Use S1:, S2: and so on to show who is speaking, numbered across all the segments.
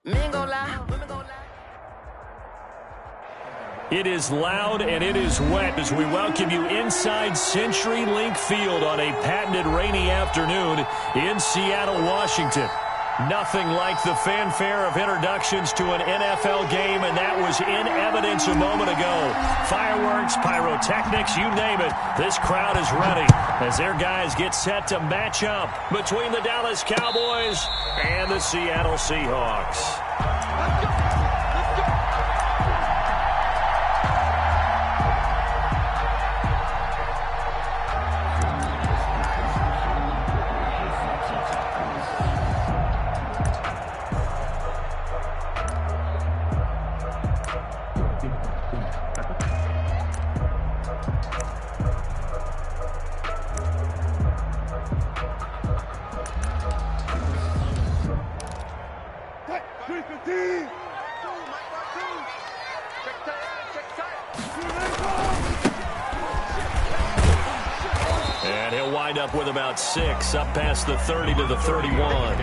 S1: It is loud and it is wet as we welcome you inside CenturyLink Field on a patented rainy afternoon in Seattle, Washington. Nothing like the fanfare of introductions to an NFL game, and that was in evidence a moment ago. Fireworks, pyrotechnics, you name it. This crowd is ready as their guys get set to match up between the Dallas Cowboys and the Seattle Seahawks. Let's go. And he'll wind up with about 6, up past the 30 to the 31.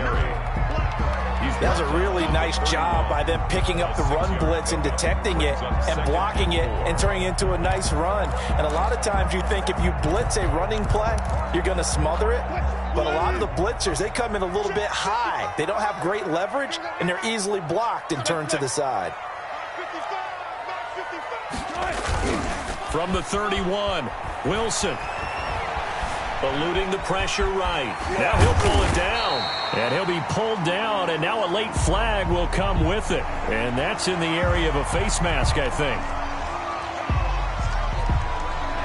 S2: That was a really nice job by them picking up the run blitz and detecting it and blocking it and turning it into a nice run. And a lot of times you think if you blitz a running play, you're going to smother it. But a lot of the blitzers, they come in a little bit high. They don't have great leverage, and they're easily blocked and turned to the side.
S1: From the 31, Wilson. Eluding the pressure right. Now he'll pull it down. And he'll be pulled down, and now a late flag will come with it. And that's in the area of a face mask, I think.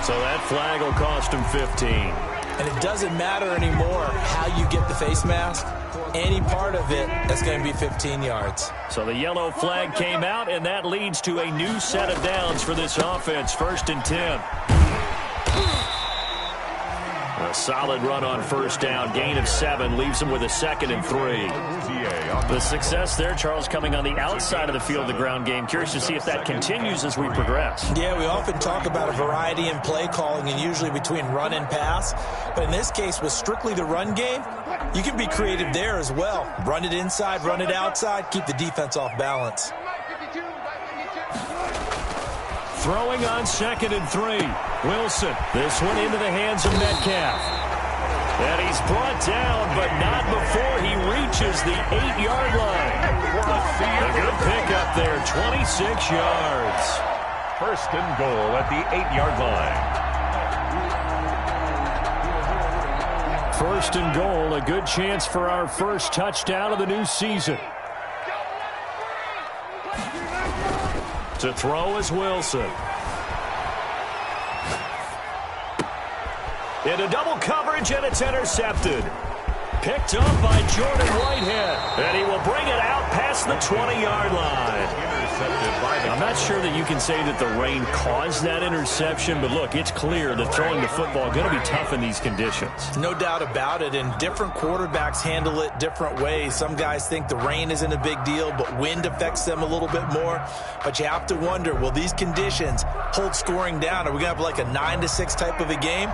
S1: So that flag will cost him 15.
S2: And it doesn't matter anymore how you get the face mask. Any part of it, that's going to be 15 yards.
S1: So the yellow flag came out, and that leads to a new set of downs for this offense. 1st and 10. A solid run on 1st down. Gain of 7 leaves him with a 2nd and 3. The success there, Charles, coming on the outside of the field of the ground game. Curious to see if that continues as we progress.
S2: Yeah, we often talk about a variety in play calling and usually between run and pass. But in this case, with strictly the run game, you can be creative there as well. Run it inside, run it outside, keep the defense off balance.
S1: Throwing on 2nd and 3. Wilson. This one into the hands of Metcalf. And he's brought down, but not before he reaches the 8-yard line. A good pickup there, 26 yards.
S3: 1st and goal at the 8-yard line.
S1: 1st and goal, a good chance for our first touchdown of the new season. To throw is Wilson. Into double coverage, and it's intercepted. Picked up by Jordan Whitehead. And he will bring it out past the 20-yard line. I'm not sure that you can say that the rain caused that interception, but look, it's clear that throwing the football is going to be tough in these conditions.
S2: No doubt about it, and different quarterbacks handle it different ways. Some guys think the rain isn't a big deal, but wind affects them a little bit more. But you have to wonder, will these conditions hold scoring down? Are we going to have like a 9-6 type of a game?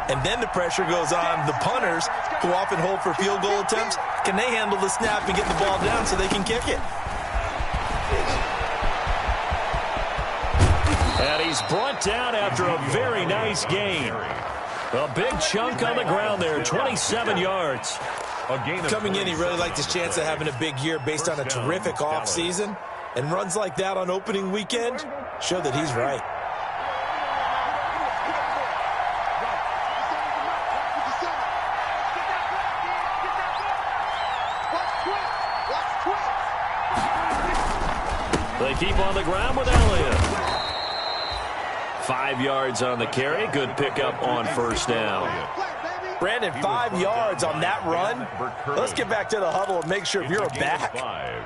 S2: And then the pressure goes on the punters, who often hold for field goal attempts. Can they handle the snap and get the ball down so they can kick it?
S1: And he's brought down after a very nice gain. A big chunk on the ground there, 27 yards.
S2: Coming in, he really liked his chance of having a big year based on a terrific offseason. And runs like that on opening weekend show that he's right.
S1: They keep on the ground with Elliott. 5 yards on the carry. Good pickup on 1st down.
S2: Brandon, 5 yards on that run. Let's get back to the huddle and make sure if you're a back,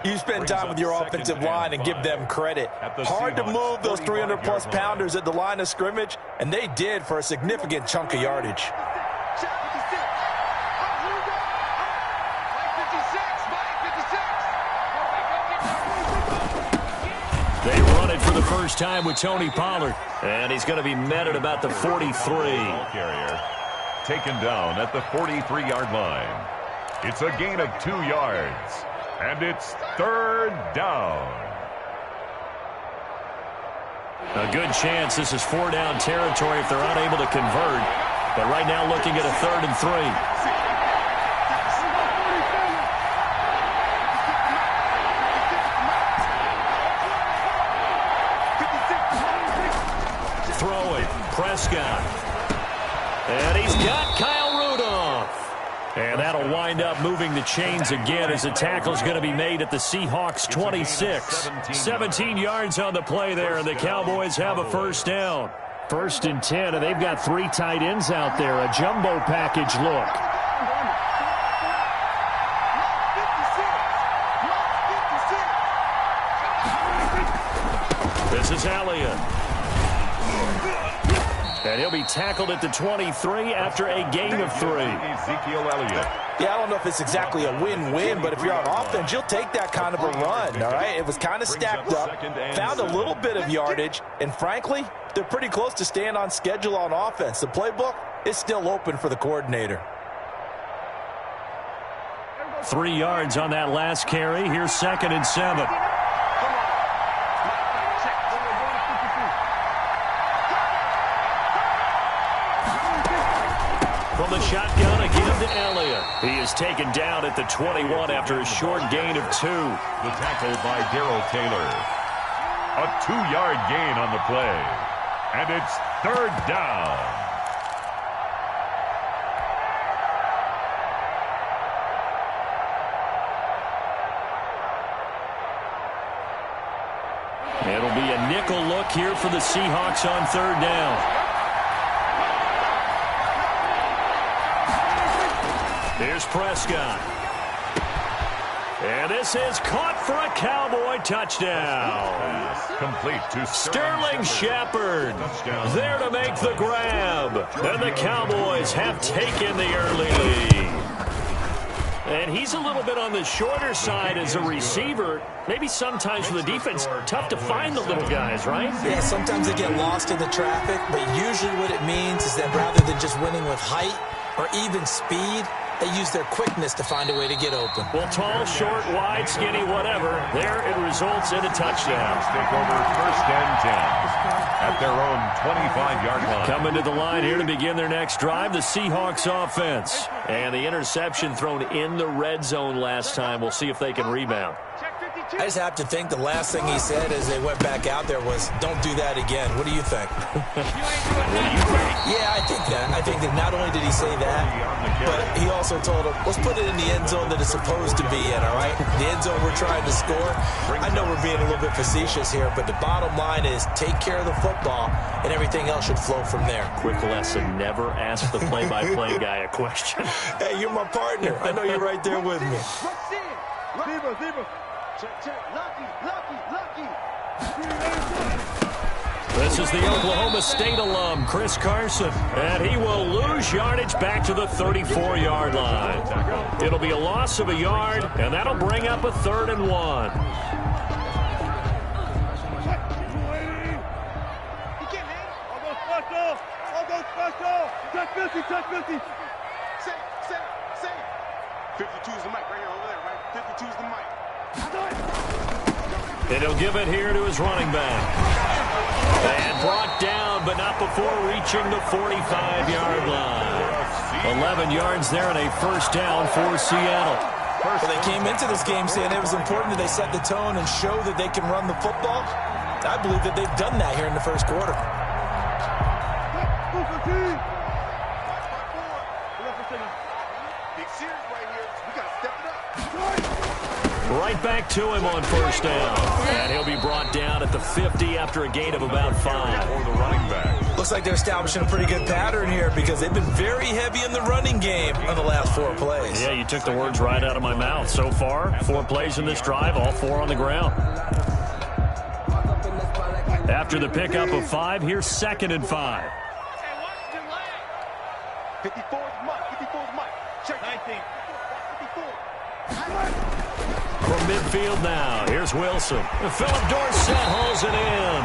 S2: you spend time with your offensive line and give them credit. Hard to move those 300-plus pounders at the line of scrimmage, and they did for a significant chunk of yardage.
S1: They run it for the first time with Tony Pollard. And he's going to be met at about the 43.
S3: Carrier taken down at the 43-yard line. It's a gain of 2 yards. And it's third down.
S1: A good chance this is 4-down territory if they're unable to convert. But right now looking at a 3rd and 3. Throwing, Prescott. And he's got Kyle Rudolph. And that'll wind up moving the chains again as the tackle's going to be made at the Seahawks 26. 17 yards on the play there, and the Cowboys have a first down. 1st and 10, and they've got 3 tight ends out there. A jumbo package look. This is Elliott. And he'll be tackled at the 23 after a gain of 3.
S3: Ezekiel Elliott.
S2: Yeah, I don't know if it's exactly a win-win, but if you're on offense, you'll take that kind of a run, all right? It was kind of stacked up, found a little bit of yardage, and frankly, they're pretty close to staying on schedule on offense. The playbook is still open for the coordinator.
S1: 3 yards on that last carry. Here's 2nd and 7. From the shotgun again to Elliott. He is taken down at the 21 after a short gain of 2.
S3: The tackle by Darrell Taylor. A 2-yard gain on the play. And it's 3rd down.
S1: It'll be a nickel look here for the Seahawks on 3rd down. Here's Prescott. And this is caught for a Cowboy touchdown.
S3: Complete to
S1: Sterling Shepard there to make the grab. And the Cowboys have taken the early lead. And he's a little bit on the shorter side as a receiver. Maybe sometimes for the defense, tough to find the little guys, right?
S2: Yeah, sometimes they get lost in the traffic, but usually what it means is that rather than just winning with height or even speed, they use their quickness to find a way to get open.
S1: Well, tall, short, wide, skinny, whatever. There it results in a touchdown.
S3: Take over 1st and 10 at their own 25-yard line.
S1: Coming to the line here to begin their next drive, the Seahawks offense. And the interception thrown in the red zone last time. We'll see if they can rebound.
S2: I just have to think the last thing he said as they went back out there was, don't do that again. What do you think?
S1: What do you think?
S2: Yeah, I think that. I think that not only did he say that, but he also told him, let's put it in the end zone that it's supposed to be in, all right? The end zone we're trying to score. I know we're being a little bit facetious here, but the bottom line is take care of the football, and everything else should flow from there.
S1: Quick lesson, never ask the play-by-play guy a question.
S2: Hey, you're my partner. I know you're right there with me.
S1: This is the Oklahoma State alum, Chris Carson, and he will lose yardage back to the 34-yard line. It'll be a loss of a yard, and that'll bring up a 3rd and 1.
S4: Touch 50. Say. 52's the mic right here over there, right? 52's the mic.
S1: And he'll give it here to his running back. And brought down, but not before reaching the 45-yard line. 11 yards there and a first down for Seattle.
S2: Well, they came into this game saying it was important that they set the tone and show that they can run the football. I believe that they've done that here in the first quarter.
S1: Right back to him on first down. And he'll be brought down at the 50 after a gain of about 5.
S3: For the running back.
S2: Looks like they're establishing a pretty good pattern here because they've been very heavy in the running game on the last 4 plays.
S1: Yeah, you took the words right out of my mouth. So far, 4 plays in this drive, all 4 on the ground. After the pickup of 5, here's 2nd and 5.
S4: 54's Mike. Check 19. 54.
S1: From midfield now, here's Wilson. Philip Dorsett hauls it in.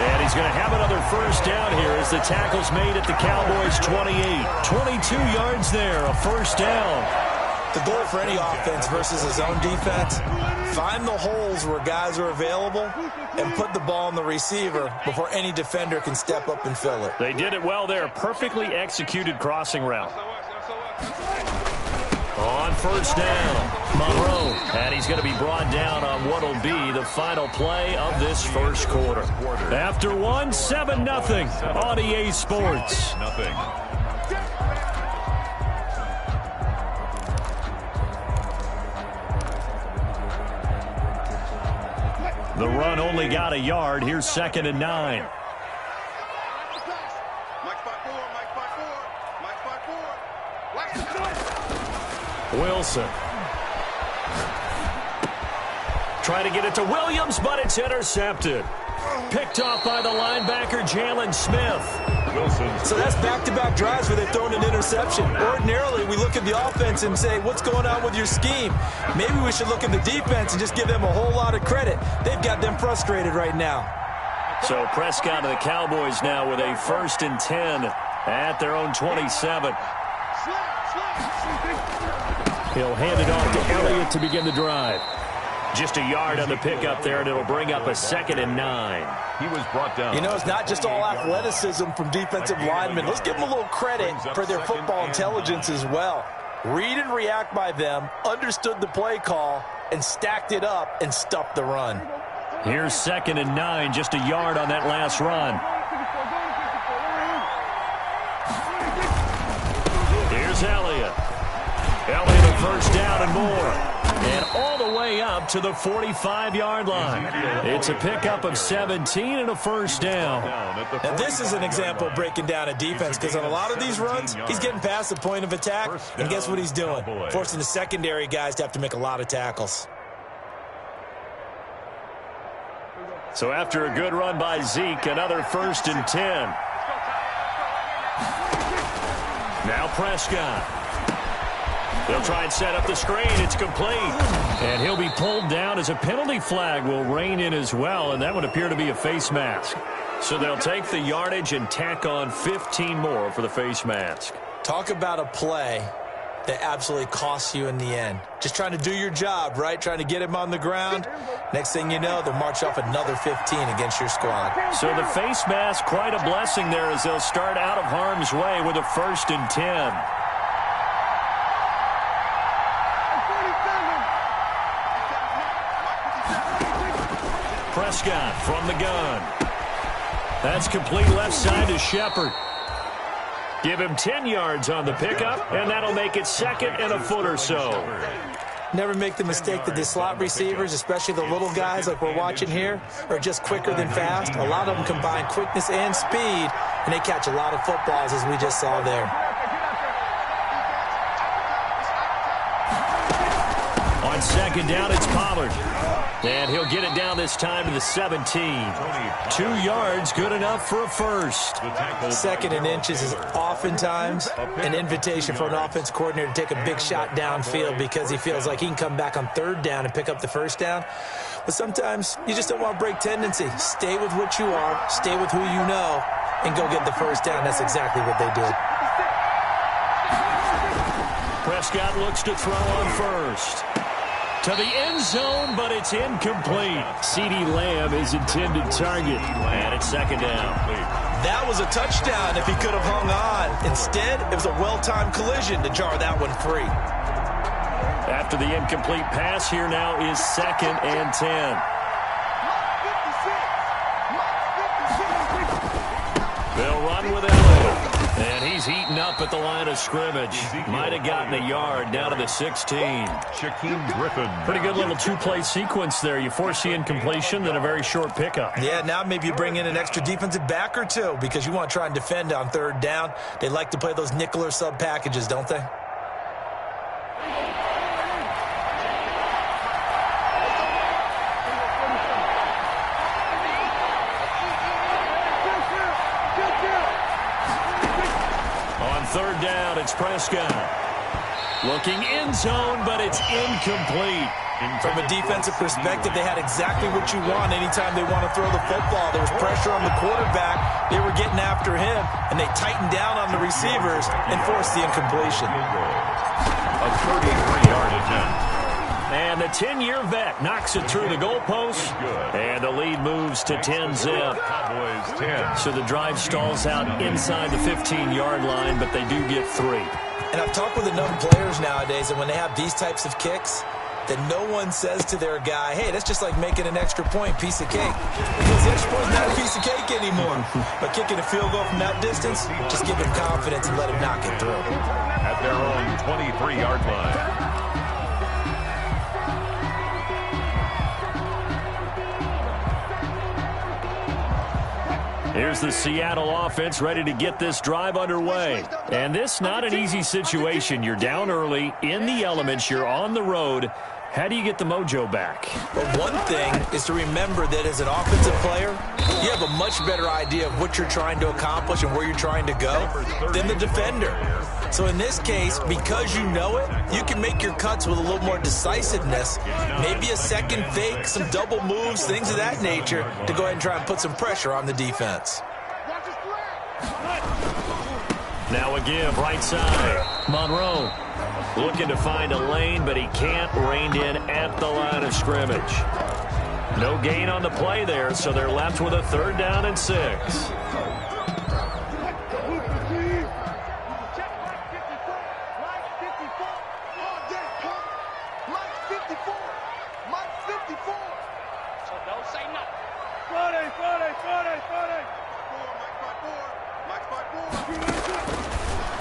S1: And he's going to have another first down here as the tackle's made at the Cowboys' 28. 22 yards there, a first down.
S2: The goal for any offense versus a zone defense, find the holes where guys are available and put the ball on the receiver before any defender can step up and fill it.
S1: They did it well there. Perfectly executed crossing route. On first down, Monroe. And he's going to be brought down on what will be the final play of this first quarter. After one, 7-0 on EA Sports. The run only got a yard. Here's 2nd and 9. Wilson. Trying to get it to Williams, but it's intercepted. Picked off by the linebacker, Jalen Smith.
S3: Wilson.
S2: So that's back-to-back drives where they've thrown an interception. Ordinarily, we look at the offense and say, what's going on with your scheme? Maybe we should look at the defense and just give them a whole lot of credit. They've got them frustrated right now.
S1: So Prescott and the Cowboys now with a 1st and 10 at their own 27. He'll hand it off to Elliott to begin the drive. Just a yard on the pickup there, and it'll bring up a 2nd and 9.
S3: He was brought down.
S2: You know, it's not just all athleticism from defensive linemen. Let's give them a little credit for their football intelligence as well. Read and react by them, understood the play call, and stacked it up and stuffed the run.
S1: Here's 2nd and 9, just a yard on that last run. Here's Elliott. Elliott a first down and more. And all the way up to the 45-yard line. It's a pickup of 17 and a first down.
S2: Now, this is an example of breaking down a defense because on a lot of these runs, he's getting past the point of attack, and guess what he's doing? Forcing the secondary guys to have to make a lot of tackles.
S1: So after a good run by Zeke, another 1st and 10. Now Prescott. They'll try and set up the screen. It's complete. And he'll be pulled down as a penalty flag will rein in as well, and that would appear to be a face mask. So they'll take the yardage and tack on 15 more for the face mask.
S2: Talk about a play that absolutely costs you in the end. Just trying to do your job, right? Trying to get him on the ground. Next thing you know, they'll march off another 15 against your squad.
S1: So the face mask, quite a blessing there as they'll start out of harm's way with a 1st and 10. Prescott from the gun. That's complete left side to Shepard. Give him 10 yards on the pickup, and that'll make it 2nd and a foot or so.
S2: Never make the mistake that the slot receivers, especially the little guys like we're watching here, are just quicker than fast. A lot of them combine quickness and speed, and they catch a lot of footballs as we just saw there.
S1: On 2nd down, it's Pollard. And he'll get it down this time to the 17. 2 yards, good enough for a first.
S2: 2nd and inches is oftentimes an invitation for an offense coordinator to take a big shot downfield because he feels like he can come back on 3rd down and pick up the first down. But sometimes you just don't want to break tendency. Stay with what you are, stay with who you know, and go get the first down. That's exactly what they did.
S1: Prescott looks to throw on first. To the end zone, but it's incomplete. CeeDee Lamb is intended target. And it's 2nd down.
S2: That was a touchdown if he could have hung on. Instead, it was a well-timed collision to jar that one free.
S1: After the incomplete pass, here now is 2nd and 10. They'll run with Elliott. And he's heating up at the line of scrimmage. Might have gotten a yard down to the 16.
S3: Shaquem Griffin.
S1: Pretty good little 2-play sequence there. You force the incompletion, then a very short pickup.
S2: Yeah, now maybe you bring in an extra defensive back or two because you want to try and defend on 3rd down. They like to play those nickel or sub packages, don't they?
S1: On 3rd down, it's Prescott. Looking end zone, but it's incomplete.
S2: From a defensive perspective, they had exactly what you want anytime they want to throw the football. There was pressure on the quarterback. They were getting after him, and they tightened down on the receivers and forced the incompletion.
S3: A 33
S1: And the 10-year vet knocks it through the goalpost. And the lead moves to 10-zip.
S3: Cowboys 10.
S1: So the drive stalls out inside the 15-yard line, but they do get 3.
S2: And I've talked with enough players nowadays, and when they have these types of kicks, that no one says to their guy, hey, that's just like making an extra point, piece of cake. Because the extra point is not a piece of cake anymore. But kicking a field goal from that distance, just give him confidence and let him knock it through.
S3: At their own 23-yard line.
S1: Here's the Seattle offense ready to get this drive underway. And this not an easy situation. You're down early, in the elements, you're on the road. How do you get the mojo back?
S2: Well, one thing is to remember that as an offensive player, you have a much better idea of what you're trying to accomplish and where you're trying to go than the defender. So in this case, because you know it, you can make your cuts with a little more decisiveness, maybe a second fake, some double moves, things of that nature, to go ahead and try and put some pressure on the defense.
S1: Now a give, right side. Monroe looking to find a lane, but he can't. Reined in at the line of scrimmage. No gain on the play there, so they're left with a 3rd down and 6.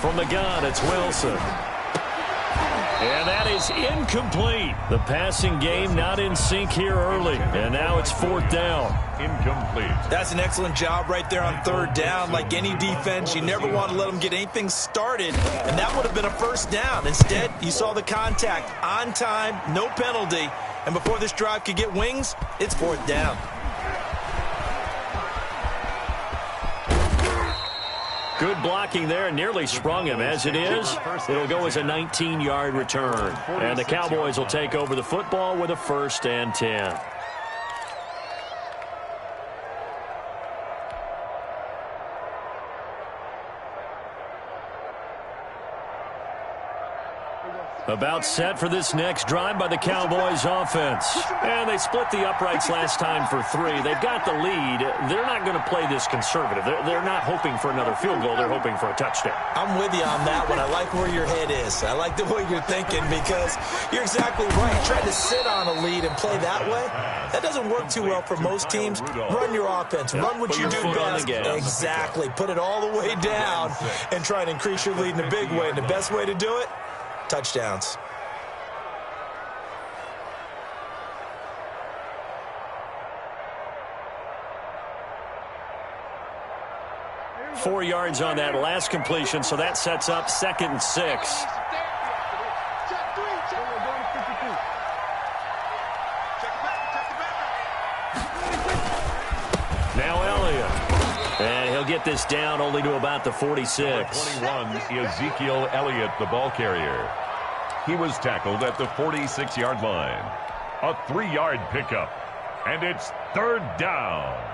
S1: From the gun, it's Wilson. And that is incomplete. The passing game not in sync here early. And now it's 4th down.
S3: Incomplete.
S2: That's an excellent job right there on 3rd down. Like any defense, you never want to let them get anything started. And that would have been a 1st down. Instead, you saw the contact on time, no penalty. And before this drive could get wings, it's 4th down.
S1: Good blocking there, nearly sprung him. As it is, it'll go as a 19-yard return. And the Cowboys will take over the football with a 1st and 10. About set for this next drive by the Cowboys offense. And they split the uprights last time for 3. They've got the lead. They're not going to play this conservative. They're not hoping for another field goal. They're hoping for a touchdown.
S2: I'm with you on that one. I like where your head is. I like the way you're thinking because you're exactly right. Trying to sit on a lead and play that way, that doesn't work too well for most teams. Run your offense. Run what you do best. Exactly. Put it all the way down and try to increase your lead in a big way. And the best way to do it, touchdowns.
S1: Four yards on that last completion, so that sets up 2nd and 6. Now Elliott. And he'll get this down only to about the 46.
S3: 21, Ezekiel Elliott, the ball carrier. He was tackled at the 46-yard line. A 3-yard pickup. And it's 3rd down.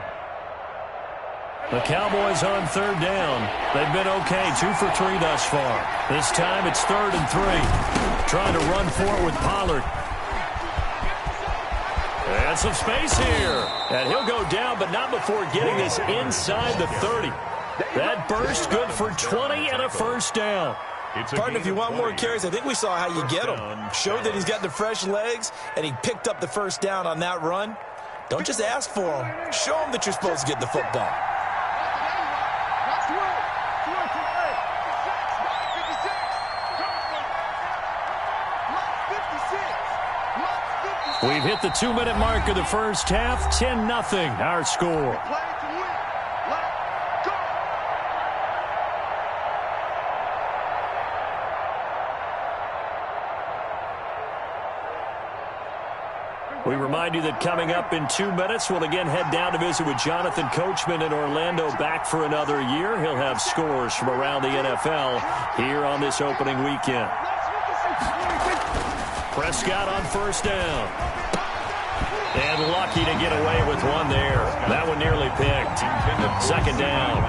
S1: The Cowboys on 3rd down. They've been okay, 2 for 3 thus far. This time it's 3rd and 3. Trying to run for it with Pollard. And some space here. And he'll go down, but not before getting this inside the 30. That burst good for 20 and a 1st down.
S2: Partner, if you want more carries, I think we saw how you get them. Showed that he's got the fresh legs, and he picked up the 1st down on that run. Don't just ask for them. Show them that you're supposed to get the football.
S1: We've hit the 2-minute mark of the first half. 10-0, our score. We remind you that coming up in 2 minutes, we'll again head down to visit with Jonathan Coachman in Orlando, back for another year. He'll have scores from around the NFL here on this opening weekend. Prescott on 1st down. And lucky to get away with one there. That one nearly picked. Second down.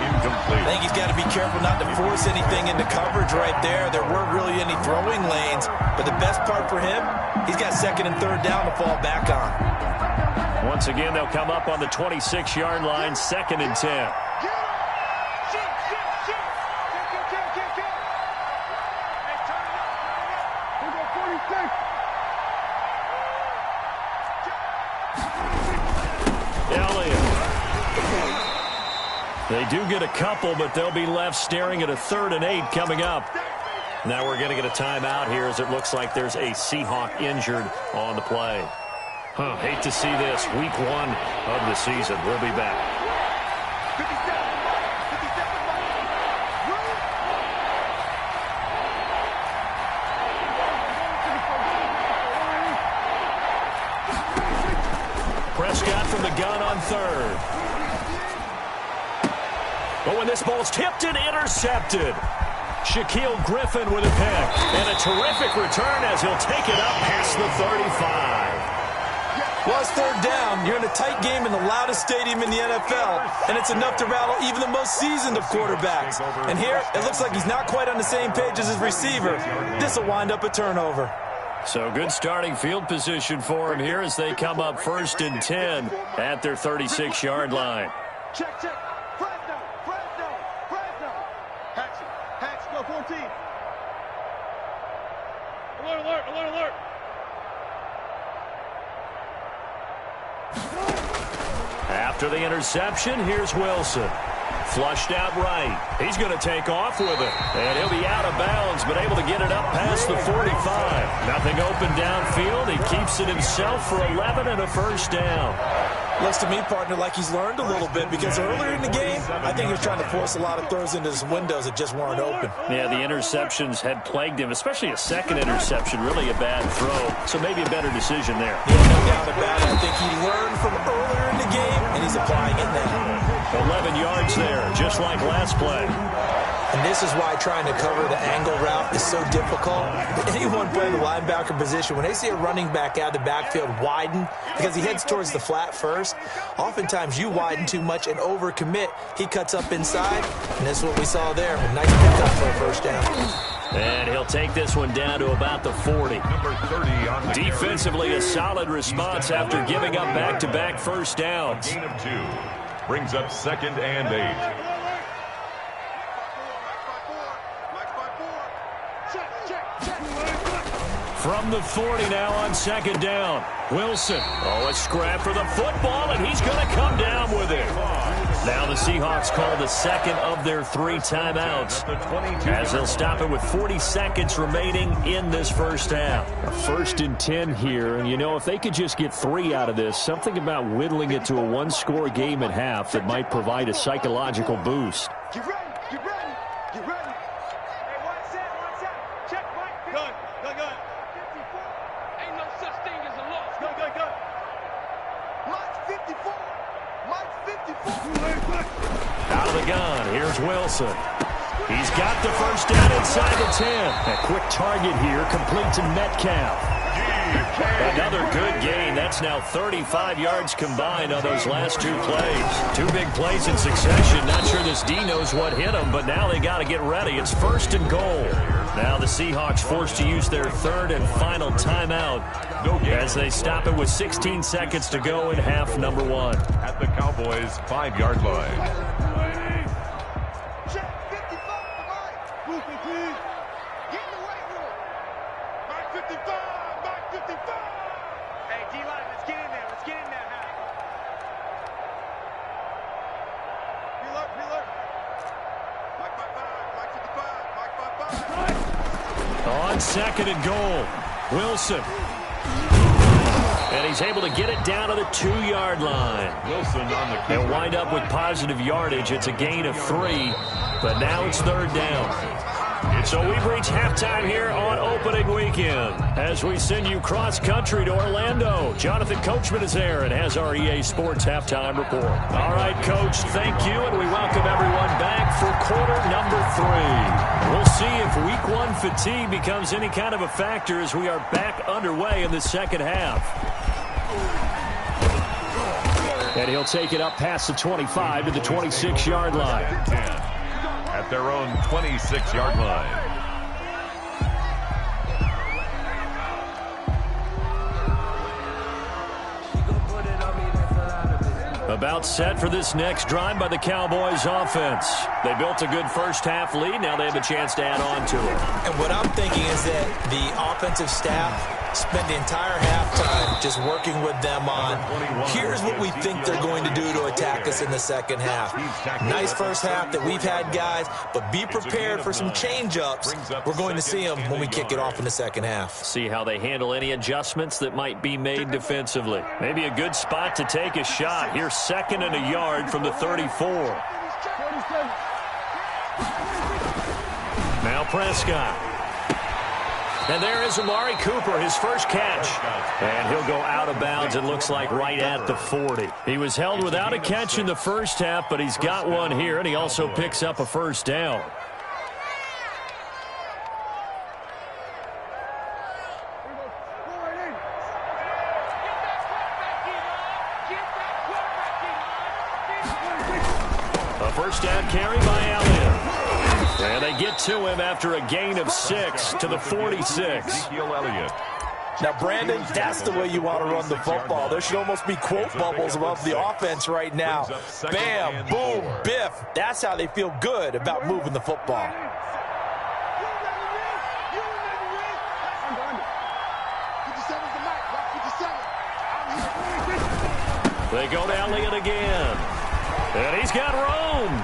S3: Incomplete.
S2: I think he's got to be careful not to force anything into coverage right there. There weren't really any throwing lanes, but the best part for him, he's got second and third down to fall back on.
S1: Once again, they'll come up on the 26-yard line, 2nd and 10. They do get a couple, but they'll be left staring at a 3rd and 8 coming up. Now we're going to get a timeout here as it looks like there's a Seahawk injured on the play. Hate to see this. Week 1 of the season. We'll be back. Prescott from the gun on 3rd. But when this ball's tipped and intercepted, Shaquille Griffin with a pick. And a terrific return as he'll take it up past the 35.
S2: Well, it's 3rd down. You're in a tight game in the loudest stadium in the NFL, and it's enough to rattle even the most seasoned of quarterbacks. And here, it looks like he's not quite on the same page as his receiver. This will wind up a turnover.
S1: So good starting field position for him here as they come up 1st and 10 at their 36-yard line.
S4: Check, check. Hatch, go 14. Alert, alert, alert.
S1: After the interception, here's Wilson. Flushed out right. He's going to take off with it. And he'll be out of bounds, but able to get it up past the 45. Nothing open downfield. He keeps it himself for 11 and a 1st down.
S2: Looks to me, partner, like he's learned a little bit because earlier in the game, I think he was trying to force a lot of throws into his windows that just weren't open.
S1: Yeah, the interceptions had plagued him, especially a second interception, really a bad throw. So maybe a better decision there.
S2: Yeah, no doubt about it. I think he learned from earlier in the game, and he's applying it now.
S1: 11 yards there, just like last play.
S2: And this is why trying to cover the angle route is so difficult. Anyone playing the linebacker position, when they see a running back out of the backfield widen, because he heads towards the flat first, oftentimes you widen too much and overcommit. He cuts up inside, and that's what we saw there. A nice pickup for a 1st down.
S1: And he'll take this one down to about the 40.
S3: Number 30 on the
S1: Defensively, a solid response after giving up back-to-back 1st downs.
S3: gain of 2. Brings up 2nd and 8.
S1: From the 40 now on 2nd down. Wilson. Oh, a scrap for the football, and he's going to come down with it. Now the Seahawks call the 2nd of their 3 timeouts as they'll stop it with 40 seconds remaining in this 1st half. A 1st and 10 here, and you know, if they could just get 3 out of this, something about whittling it to a 1-score game at half that might provide a psychological boost.
S4: Get ready, get ready, get ready. Hey, one set. Check, Mike. Gun. Ain't no such thing as a loss. Gun. Mike 54.
S1: Out of the gun, here's Wilson. He's got the 1st down inside the 10. A quick target here, complete to Metcalf. Another good gain. That's now 35 yards combined on those last 2 plays. 2 big plays in succession. Not sure this D knows what hit him, but now they got to get ready. It's 1st and goal. Now the Seahawks forced to use their 3rd and final timeout as they stop it with 16 seconds to go in half number 1.
S3: At the Cowboys' 5-yard line.
S4: Check 55, Mike. Movement, please. Get in the weight room. Mike 55. Hey, D-line, let's get in there. Now. Reload. Mike 55.
S1: On 2nd and goal, Wilson. And he's able to get it down to the 2-yard line.
S3: Wilson on the kick.
S1: They'll wind up with positive yardage. It's a gain of 3, but now it's 3rd down. So we've reached halftime here on opening weekend as we send you cross-country to Orlando. Jonathan Coachman is there and has our EA Sports halftime report. All right, Coach, thank you, and we welcome everyone back for quarter number 3. We'll see if Week 1 fatigue becomes any kind of a factor as we are back underway in the 2nd half. And he'll take it up past the 25 to the 26-yard line.
S3: At their own 26-yard line.
S1: About set for this next drive by the Cowboys offense. They built a good first-half lead. Now they have a chance to add on to it.
S2: And what I'm thinking is that the offensive staff spent the entire halftime just working with them on, here's what we think they're going to do to attack us in the second half. Nice first half that we've had, guys, but be prepared for some change-ups. We're going to see them when we kick it off in the second half.
S1: See how they handle any adjustments that might be made defensively. Maybe a good spot to take a shot. Here's 2nd and a yard from the 34. Now Prescott. And there is Amari Cooper, his first catch. And he'll go out of bounds, it looks like, right at the 40. He was held without a catch in the first half, but he's got one here, and he also picks up a first down. A first down carry by Elliott. And they get to him after a gain of 6 to the 46.
S2: Now, Brandon, that's the way you want to run the football. There should almost be quote bubbles above the offense right now. Bam, boom, biff. That's how they feel good about moving the football.
S1: They go to Elliott again. And he's got room.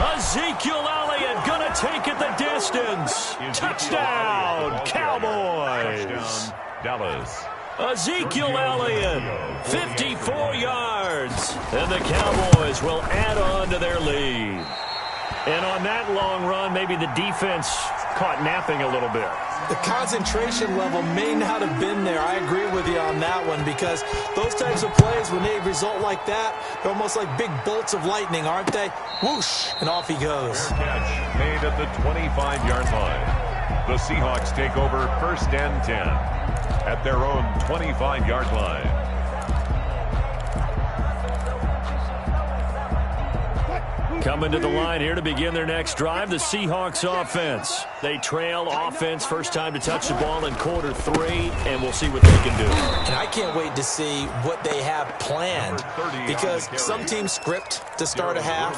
S1: Ezekiel Elliott going to take it the distance. Touchdown, Cowboys.
S3: Touchdown, Dallas.
S1: Ezekiel Elliott, 54 yards. And the Cowboys will add on to their lead. And on that long run, maybe the defense caught napping a little bit.
S2: The concentration level may not have been there. I agree with you on that one, because those types of plays, when they result like that, they're almost like big bolts of lightning, aren't they? Whoosh, and off he goes.
S3: Catch made at the 25-yard line. The Seahawks take over 1st and 10 at their own 25-yard line.
S1: Coming to the line here to begin their next drive, the Seahawks offense. They trail offense, first time to touch the ball in quarter 3, and we'll see what they can do.
S2: And I can't wait to see what they have planned, because some teams script to start a half.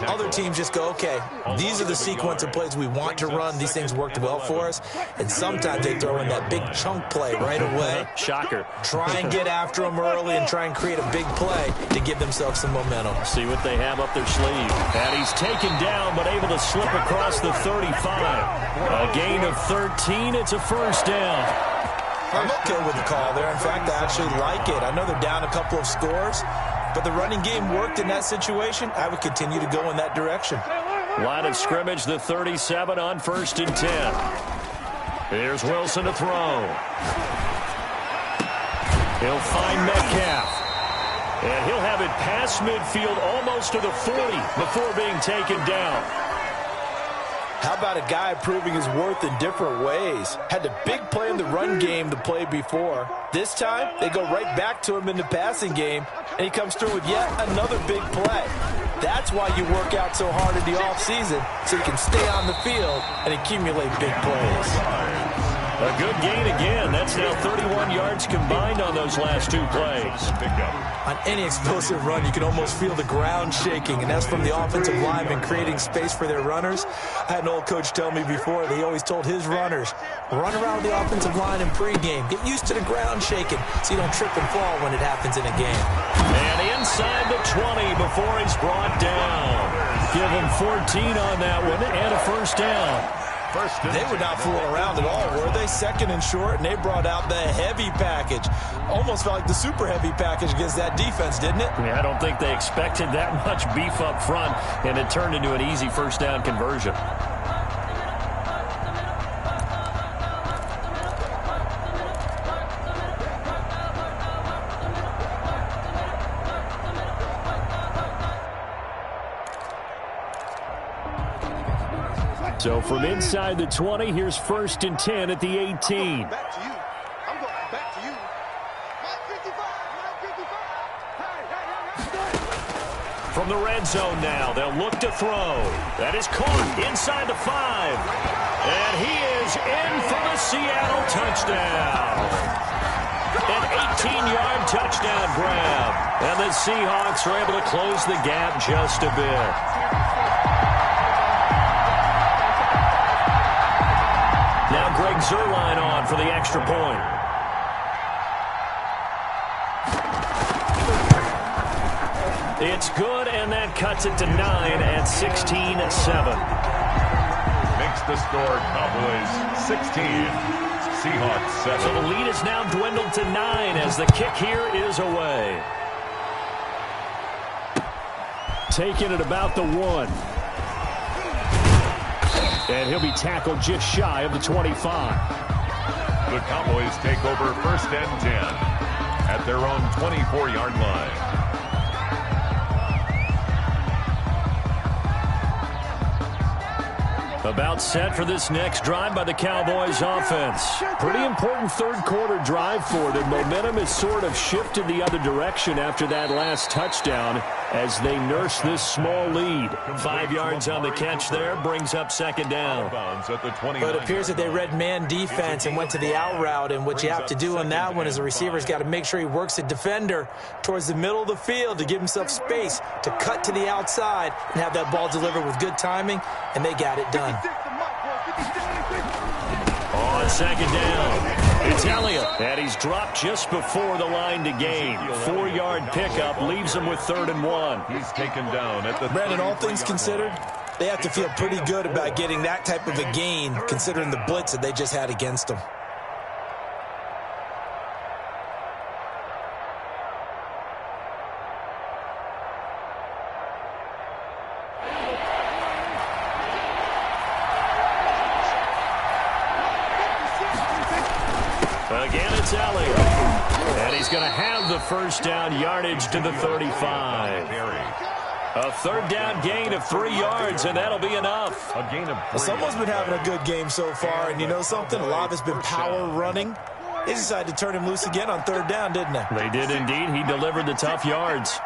S2: Other teams just go, okay, these are the sequence of plays we want to run. These things worked well for us. And sometimes they throw in that big chunk play right away.
S1: Shocker.
S2: Try and get after them early and try and create a big play to give themselves some momentum.
S1: See what they have up their sleeve. And he's taken down, but able to slip across the 35. A gain of 13. It's a first down.
S2: I'm okay with the call there. In fact, I actually like it. I know they're down a couple of scores, but the running game worked in that situation. I would continue to go in that direction.
S1: Line of scrimmage, the 37 on 1st and 10. Here's Wilson to throw. He'll find Metcalf. And he'll have it past midfield almost to the 40 before being taken down.
S2: How about a guy proving his worth in different ways? Had a big play in the run game to play before. This time, they go right back to him in the passing game, and he comes through with yet another big play. That's why you work out so hard in the offseason, so you can stay on the field and accumulate big plays.
S1: A good gain again. That's now 31 yards combined on those last 2 plays.
S2: On any explosive run, you can almost feel the ground shaking, and that's from the offensive linemen creating space for their runners. I had an old coach tell me before that he always told his runners, run around the offensive line in pregame. Get used to the ground shaking so you don't trip and fall when it happens in a game.
S1: And inside the 20 before he's brought down. Give him 14 on that one and a first down.
S2: They were not fooling around at all, were they? 2nd and short, and they brought out the heavy package. Almost felt like the super heavy package against that defense, didn't it?
S1: Yeah, I don't think they expected that much beef up front, and it turned into an easy first down conversion. So from inside the 20, here's 1st and 10 at the 18. From the red zone now, they'll look to throw. That is caught inside the 5. And he is in for the Seattle touchdown. An 18-yard touchdown grab. And the Seahawks are able to close the gap just a bit. Now Greg Zuerlein on for the extra point. It's good, and that cuts it to 9 at 16-7.
S3: Makes the score Cowboys 16, Seahawks 7.
S1: So the lead is now dwindled to 9 as the kick here is away. Taking it about the 1. And he'll be tackled just shy of the 25.
S3: The Cowboys take over 1st and 10 at their own 24-yard line.
S1: About set for this next drive by the Cowboys offense. Pretty important third-quarter drive for them. Momentum has sort of shifted the other direction after that last touchdown as they nurse this small lead. 5 yards on the catch there, brings up 2nd down.
S2: But it appears that they read man defense and went to the out route, and what you have to do on that one is the receiver's got to make sure he works the defender towards the middle of the field to give himself space to cut to the outside and have that ball delivered with good timing, and they got it done.
S1: On 2nd down, it's Elliott, and he's dropped just before the line to gain. 4-yard pickup leaves him with 3rd and 1.
S3: He's taken down at the
S2: Brandon, all things considered, they have to feel pretty good about getting that type of a gain considering the blitz that they just had against them.
S1: Again, it's Elliott. And he's going to have the 1st down yardage to the 35. A 3rd down gain of 3 yards, and that'll be enough.
S3: A gain of 3.
S2: Well, someone's been having a good game so far, and you know something? A lot of it's been power running. They decided to turn him loose again on 3rd down, didn't they?
S1: They did indeed. He delivered the tough yards.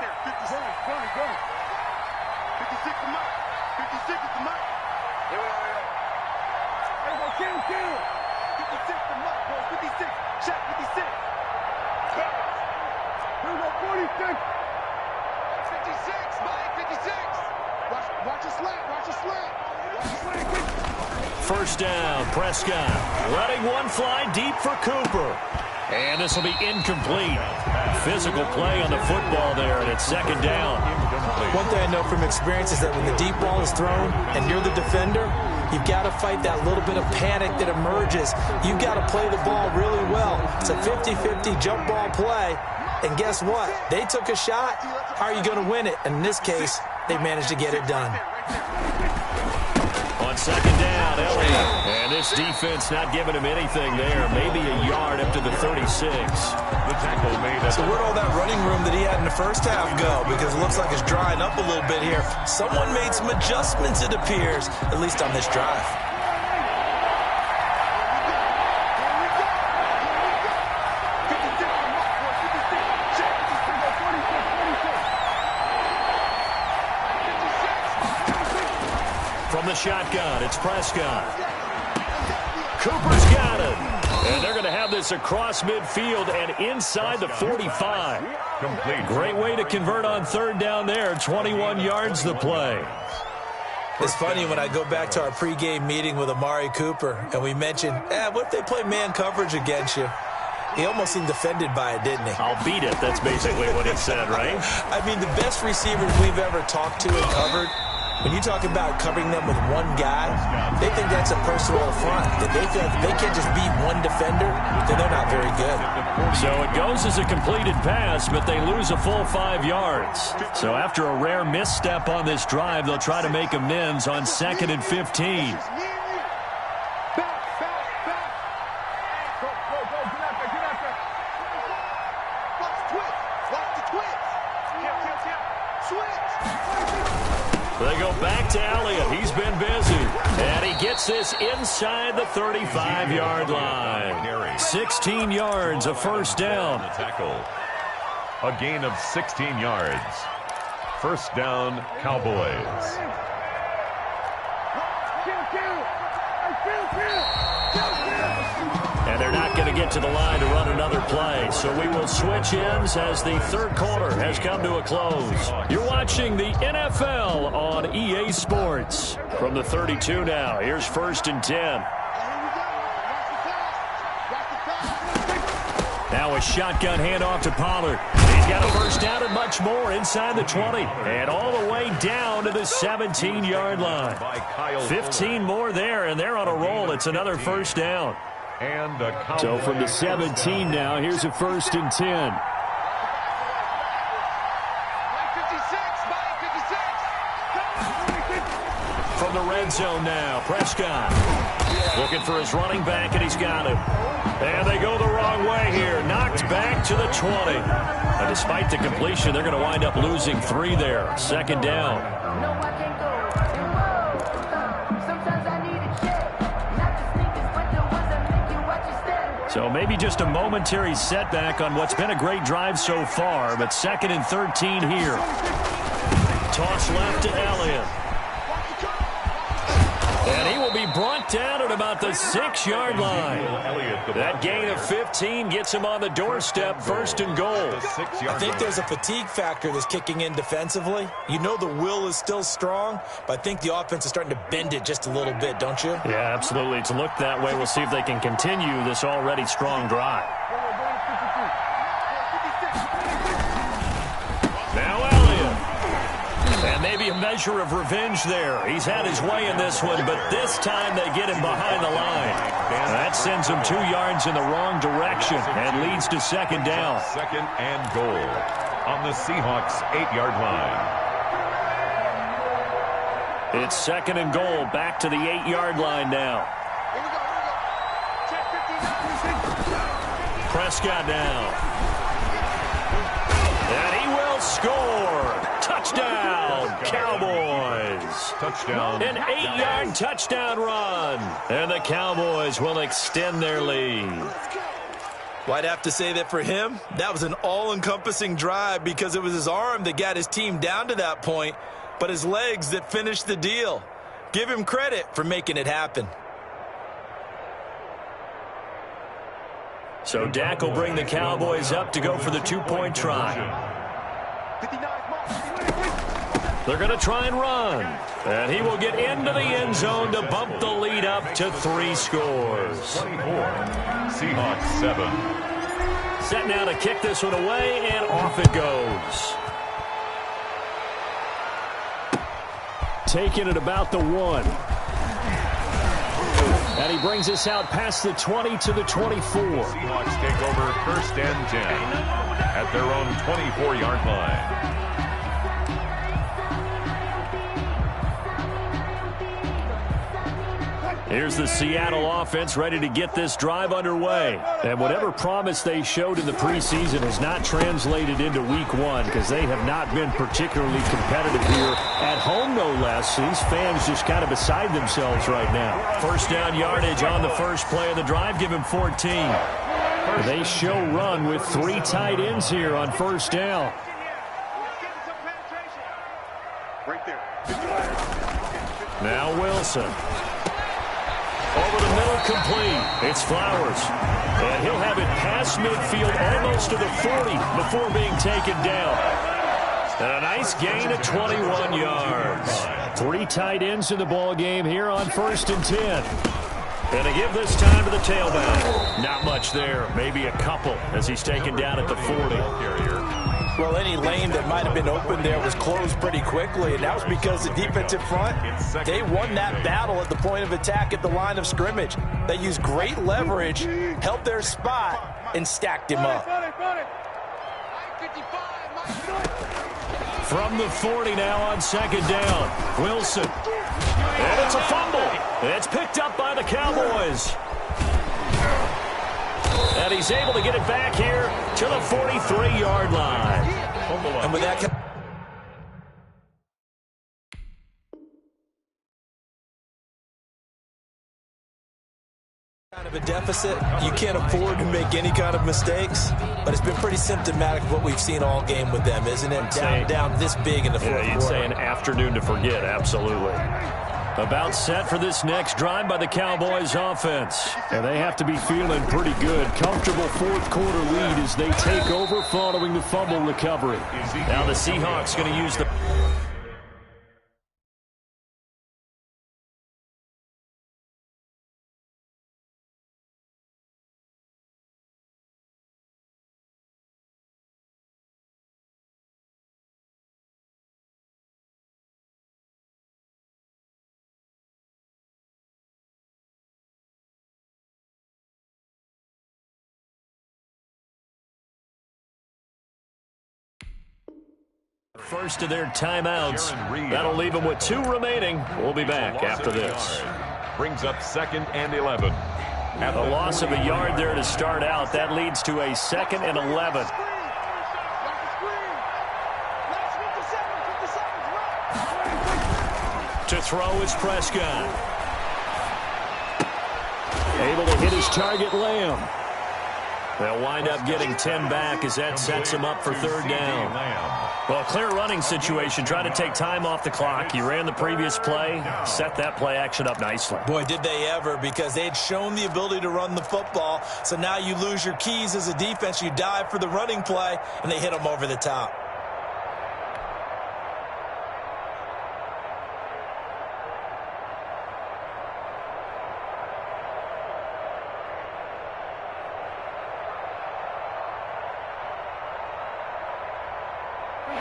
S1: First down, Prescott letting one fly deep for Cooper. And this will be incomplete. Physical play on the football there, and it's 2nd down.
S2: One thing I know from experience is that when the deep ball is thrown and you're the defender, you've got to fight that little bit of panic that emerges. You've got to play the ball really well. It's a 50-50 jump ball play. And guess what? They took a shot. How are you going to win it? And in this case, they managed to get it done.
S1: On 2nd down, Elliott. And this defense not giving him anything there. Maybe a yard up to the 36.
S3: The tackle made it.
S2: So where'd all that running room that he had in the first half go? Because it looks like it's drying up a little bit here. Someone made some adjustments, it appears, at least on this drive.
S1: From the shotgun, it's Prescott. Cooper's got it. And they're going to have this across midfield and inside the 45.
S3: Complete.
S1: Great way to convert on 3rd down there. 21 yards the play.
S2: It's funny when I go back to our pregame meeting with Amari Cooper and we mentioned, what if they play man coverage against you? He almost seemed offended by it, didn't he?
S1: I'll beat it. That's basically what he said, right?
S2: I mean, the best receivers we've ever talked to and covered, when you talk about covering them with one guy, they think that's a personal affront. That they feel like if they can't just beat one defender, then they're not very good.
S1: So it goes as a completed pass, but they lose a full 5 yards. So after a rare misstep on this drive, they'll try to make amends on 2nd and 15. They go back to Elliott. He's been busy. And he gets this inside the 35-yard line. 16 yards, a 1st down.
S3: A gain of 16 yards. First down, Cowboys.
S1: And they're not going to get to the line to run another play. So we will switch ends as the third quarter has come to a close. You're watching the NFL on EA Sports. From the 32 now, here's 1st and 10. Now a shotgun handoff to Pollard. He's got a first down and much more inside the 20. And all the way down to the 17-yard line. 15 more there, and they're on a roll. It's another first down. So from the 17 now, here's a 1st and 10. From the red zone now, Prescott looking for his running back, and he's got him. And they go the wrong way here. Knocked back to the 20. And despite the completion, they're going to wind up losing 3 there. 2nd down. So maybe just a momentary setback on what's been a great drive so far, but 2nd and 13 here. Toss left to Elliott. And he will be brought down at about the 6-yard line. That gain of 15 gets him on the doorstep, 1st and goal.
S2: I think there's a fatigue factor that's kicking in defensively. You know the will is still strong, but I think the offense is starting to bend it just a little bit, don't you?
S1: Yeah, absolutely. It's looked that way. We'll see if they can continue this already strong drive. Now Elliott. And maybe a measure of revenge there. He's had his way in this one, but this time they get him behind the line. That sends him 2 yards in the wrong direction and leads to 2nd down.
S3: 2nd and goal on the Seahawks 8-yard line.
S1: It's 2nd and goal, back to the 8-yard line now. Prescott now. And he will score. Touchdown, Cowboys.
S3: Touchdown.
S1: An 8-yard touchdown run. And the Cowboys will extend their lead.
S2: Well, I'd have to say that for him, that was an all-encompassing drive because it was his arm that got his team down to that point, but his legs that finished the deal. Give him credit for making it happen.
S1: So Dak will bring the Cowboys up to go for the 2-point try. They're going to try and run. And he will get into the end zone to bump the lead up to 3 scores.
S3: 24. Seahawks 7.
S1: Set now to kick this one away, and off it goes. Taking it about the 1. And he brings us out past the 20 to the 24.
S3: Seahawks take over 1st and 10 at their own 24-yard line.
S1: Here's the Seattle offense ready to get this drive underway. And whatever promise they showed in the preseason has not translated into week 1 because they have not been particularly competitive here at home, no less. These fans just kind of beside themselves right now. 1st down yardage on the first play of the drive. Give him 14. They show run with 3 tight ends here on 1st down. Now Wilson. Over the middle, complete. It's Flowers. And he'll have it past midfield almost to the 40 before being taken down. And a nice gain of 21 yards. 3 tight ends in the ball game here on 1st and 10. And to give this time to the tailback. Not much there. Maybe a couple as he's taken down at the 40.
S2: Well, any lane that might have been open there was closed pretty quickly, and that was because the defensive front, they won that battle at the point of attack at the line of scrimmage. They used great leverage, held their spot, and stacked him up.
S1: From the 40 now on 2nd down. Wilson. And it's a fumble. It's picked up by the Cowboys. And he's able to get it back here to the 43-yard line.
S2: And with that Kind of a deficit. You can't afford to make any kind of mistakes, but it's been pretty symptomatic of what we've seen all game with them, isn't it? Down this big in the fourth quarter.
S1: You'd say an afternoon to forget, absolutely. About set for this next drive by the Cowboys offense. And they have to be feeling pretty good. Comfortable fourth quarter lead as they take over following the fumble recovery. Now the Seahawks going to use the... First of their timeouts. That'll leave them with 2 remaining. We'll be back after this.
S3: Brings up 2nd and 11.
S1: A loss of a yard there to start out. That leads to a 2nd and 11. To throw is Prescott. Able to hit his target, Lamb. They'll wind up getting 10 back as that sets them up for 3rd down. Well, a clear running situation. Try to take time off the clock. You ran the previous play, set that play action up nicely.
S2: Boy, did they ever, because they had shown the ability to run the football. So now you lose your keys as a defense. You dive for the running play, and they hit them over the top.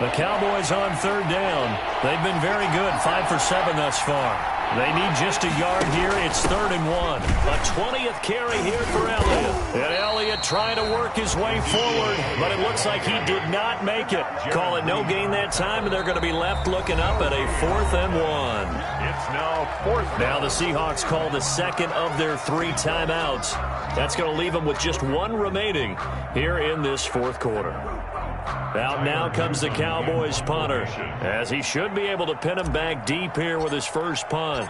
S1: The Cowboys on 3rd down. They've been very good, 5 for 7 thus far. They need just a yard here. It's 3rd and 1. A 20th carry here for Elliott. And Elliott trying to work his way forward, but it looks like he did not make it. Call it no gain that time, and they're going to be left looking up at a 4th and 1.
S3: It's now 4th.
S1: Now the Seahawks call the 2nd of their 3 timeouts. That's going to leave them with just 1 remaining here in this 4th quarter. Out now comes the Cowboys punter, as he should be able to pin him back deep here with his first punt.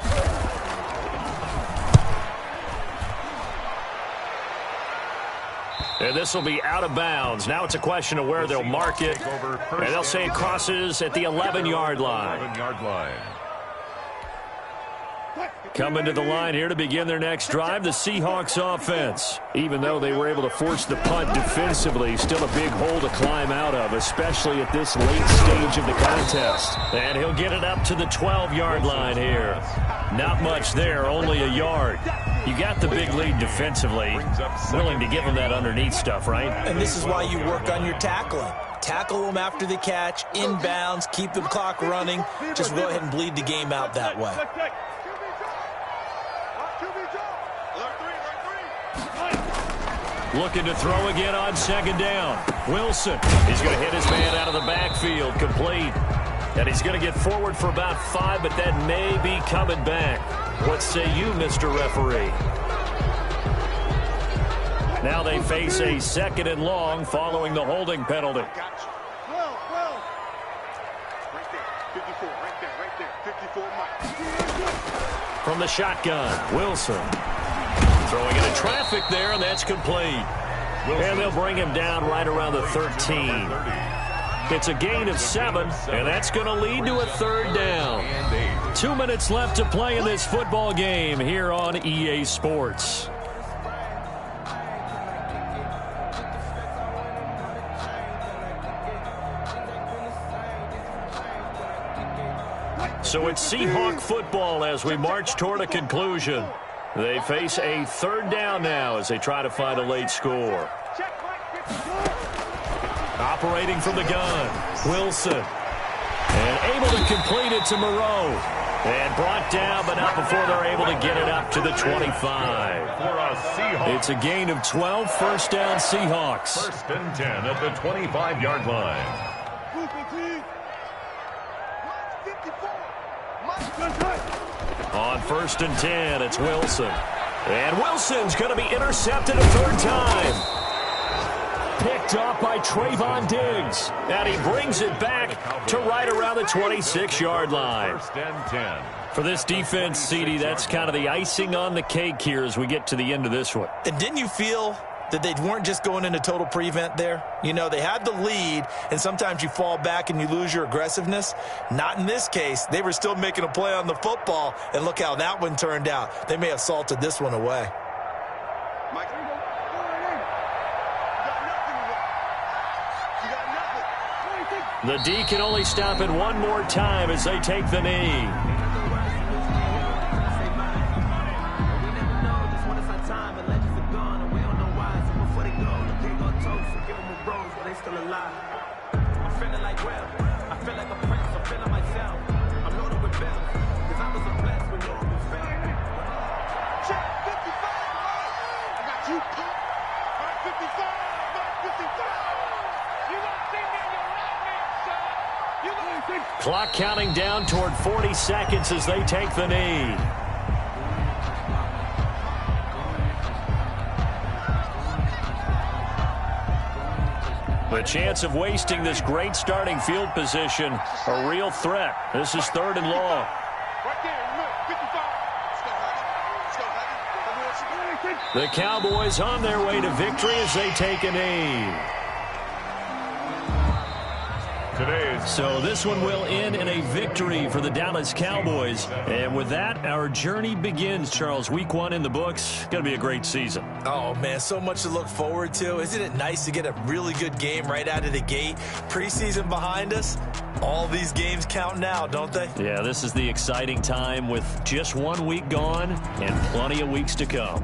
S1: And this will be out of bounds. Now it's a question of where they'll mark it. And they'll say it crosses at the 11-yard line. Coming to the line here to begin their next drive, the Seahawks offense. Even though they were able to force the punt defensively, still a big hole to climb out of, especially at this late stage of the contest. And he'll get it up to the 12-yard line here. Not much there, only a yard. You got the big lead defensively. Willing to give them that underneath stuff, right?
S2: And this is why you work on your tackling. Tackle them after the catch, inbounds, keep the clock running. Just go ahead and bleed the game out that way.
S1: Looking to throw again on 2nd down. Wilson is going to hit his man out of the backfield, complete. And he's going to get forward for about 5, but that may be coming back. What say you, Mr. Referee? Now they face a 2nd and long following the holding penalty.
S4: Right there, 54, right there, 54 miles.
S1: From the shotgun, Wilson. Throwing into traffic there, and that's complete. And they'll bring him down right around the 13. It's a gain of 7, and that's going to lead to a 3rd down. 2 minutes left to play in this football game here on EA Sports. So it's Seahawk football as we march toward a conclusion. They face a 3rd down now as they try to find a late score. Operating from the gun, Wilson. And able to complete it to Moreau. And brought down, but not before they're able to get it up to the 25. It's a gain of 12, 1st down Seahawks.
S3: 1st and 10 at the 25-yard line.
S1: On 1st and 10, it's Wilson. And Wilson's going to be intercepted a 3rd time. Picked up by Trayvon Diggs. And he brings it back to right around the 26-yard line.
S3: 1st and 10.
S1: For this defense, CD, that's kind of the icing on the cake here as we get to the end of this one.
S2: And didn't you feel that they weren't just going into total prevent there? You know, they had the lead, and sometimes you fall back and you lose your aggressiveness. Not in this case. They were still making a play on the football, and look how that one turned out. They may have salted this one away.
S4: Mike, here you go. Go right in. You got nothing.
S1: The D can only stop it one more time as they take the knee. Clock counting down toward 40 seconds as they take the knee. The chance of wasting this great starting field position, a real threat. This is 3rd and long.
S4: Right there, 55.
S1: The Cowboys on their way to victory as they take a knee. So this one will end in a victory for the Dallas Cowboys. And with that, our journey begins, Charles. Week 1 in the books. Going to be a great season.
S2: Oh, man, so much to look forward to. Isn't it nice to get a really good game right out of the gate? Preseason behind us. All these games count now, don't they?
S1: Yeah, this is the exciting time with just 1 week gone and plenty of weeks to come.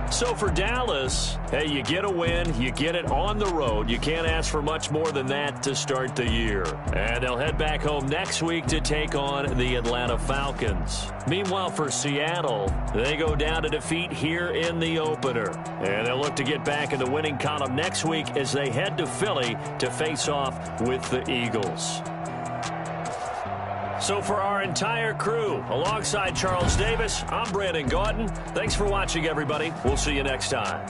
S1: So for Dallas, hey, you get a win, you get it on the road. You can't ask for much more than that to start the year. And they'll head back home next week to take on the Atlanta Falcons. Meanwhile, for Seattle, they go down to defeat here in the opener. And they'll look to get back in the winning column next week as they head to Philly to face off with the Eagles. So for our entire crew, alongside Charles Davis, I'm Brandon Gautin. Thanks for watching, everybody. We'll see you next time.